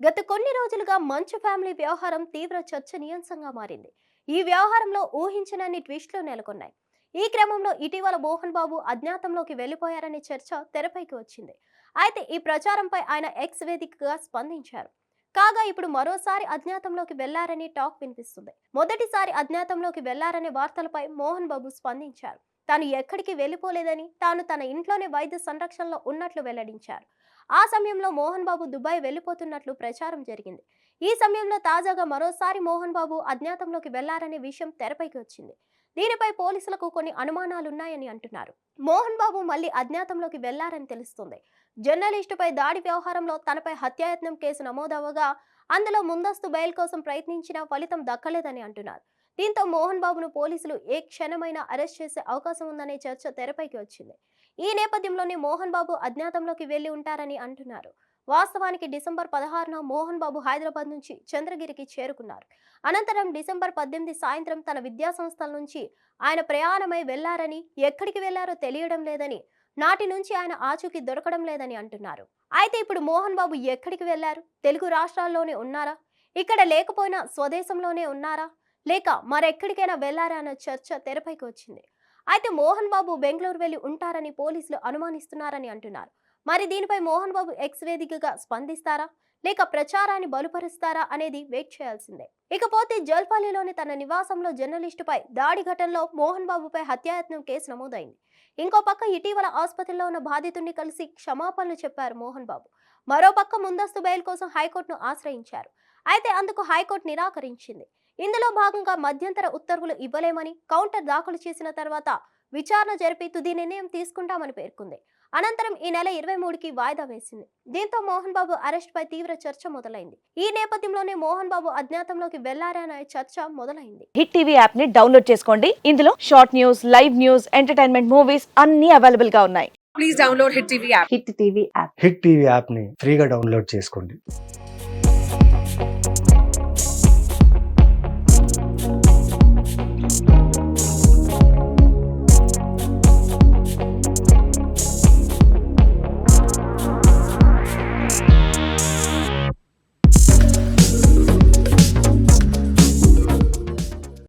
గత కొన్ని రోజులుగా మంచు ఫ్యామిలీ వ్యవహారం తీవ్ర చర్చనీయాంశంగా మారింది. ఈ వ్యవహారంలో ఊహించనన్ని ట్విస్టులు నెలకొన్నాయి. ఈ క్రమంలో ఇటీవల మోహన్ బాబు అజ్ఞాతంలోకి వెళ్లిపోయారనే చర్చ తెరపైకి వచ్చింది. అయితే ఈ ప్రచారంపై ఆయన ఎక్స్ వేదికగా స్పందించారు. కాగా ఇప్పుడు మరోసారి అజ్ఞాతంలోకి వెళ్లారని టాక్ వినిపిస్తుంది. మొదటిసారి అజ్ఞాతంలోకి వెళ్లారనే వార్తలపై మోహన్ బాబు స్పందించారు. తాను ఎక్కడికి వెళ్లిపోలేదని, తాను తన ఇంట్లోనే వైద్య సంరక్షణలో ఉన్నట్లు వెల్లడించారు. ఆ సమయంలో మోహన్ బాబు దుబాయ్ వెళ్లిపోతున్నట్లు ప్రచారం జరిగింది. ఈ సమయంలో తాజాగా మరోసారి మోహన్ బాబు అజ్ఞాతంలోకి వెళ్లారనే విషయం తెరపైకి వచ్చింది. దీనిపై పోలీసులకు కొన్ని అనుమానాలున్నాయని అంటున్నారు. మోహన్ బాబు మళ్లీ అజ్ఞాతంలోకి వెళ్లారని తెలుస్తుంది. జర్నలిస్టుపై దాడి వ్యవహారంలో తనపై హత్యాయత్నం కేసు నమోదవగా అందులో ముందస్తు బెయిల్ కోసం ప్రయత్నించినా ఫలితం దక్కలేదని అంటున్నారు. దీంతో మోహన్ బాబును పోలీసులు ఏ క్షణమైనా అరెస్ట్ చేసే అవకాశం ఉందనే చర్చ తెరపైకి వచ్చింది. ఈ నేపథ్యంలోనే మోహన్ బాబు అజ్ఞాతంలోకి వెళ్లి ఉంటారని అంటున్నారు. వాస్తవానికి డిసెంబర్ 16న మోహన్ బాబు హైదరాబాద్ నుంచి చంద్రగిరికి చేరుకున్నారు. అనంతరం డిసెంబర్ 18 సాయంత్రం తన విద్యా సంస్థల నుంచి ఆయన ప్రయాణమై వెళ్లారని, ఎక్కడికి వెళ్లారో తెలియడం లేదని, నాటి నుంచి ఆయన ఆచూకీ దొరకడం లేదని అంటున్నారు. అయితే ఇప్పుడు మోహన్ బాబు ఎక్కడికి వెళ్లారు? తెలుగు రాష్ట్రాల్లోనే ఉన్నారా? ఇక్కడ లేకపోయినా స్వదేశంలోనే ఉన్నారా? లేక మరెక్కడికైనా వెళ్లారా అన్న చర్చ తెరపైకి వచ్చింది. అయితే మోహన్ బాబు బెంగళూరు వెళ్లి ఉంటారని పోలీసులు అనుమానిస్తున్నారని అంటున్నారు. మరి దీనిపై మోహన్ బాబు ఎక్స్ వేదికగా స్పందిస్తారా, లేక ప్రచారాన్ని బలుపరుస్తారా అనేది వెయిట్ చేయాల్సిందే. ఇకపోతే జల్పాలిలోని తన నివాసంలో జర్నలిస్టుపై దాడి ఘటనలో మోహన్ బాబుపై హత్యాయత్నం కేసు నమోదైంది. ఇంకో పక్క ఇటీవల ఆసుపత్రిలో ఉన్న బాధితుడిని కలిసి క్షమాపణలు చెప్పారు మోహన్ బాబు. మరోపక్క ముందస్తు బెయిల్ కోసం హైకోర్టును ఆశ్రయించారు. అయితే అందుకు హైకోర్టు నిరాకరించింది. ఇందులో భాగంగా మధ్యంతర ఉత్తర్వులు ఇవ్వలేమని, కౌంటర్ దాఖలు చేసిన తర్వాత విచారణ జరిపి తుది నిర్ణయం తీసుకుంటామని పేర్కొంది. అనంతరం ఈ నెల 23కి వాయిదా వేసింది. దీంతో మోహన్ బాబు అరెస్ట్ పై తీవ్ర చర్చ మొదలైంది. ఈ నేపథ్యంలోనే మోహన్ బాబు అజ్ఞాతంలోకి వెళ్లారనే చర్చ మొదలైంది. హిట్ టీవీ యాప్ ని డౌన్లోడ్ చేసుకోండి. ఇందులో short news, live news, entertainment movies అన్ని అవైలబుల్ గా ఉన్నాయి. Please download Hit TV app. Hit TV app. Hit TV యాప్ని ఫ్రీగా డౌన్లోడ్ చేసుకోండి.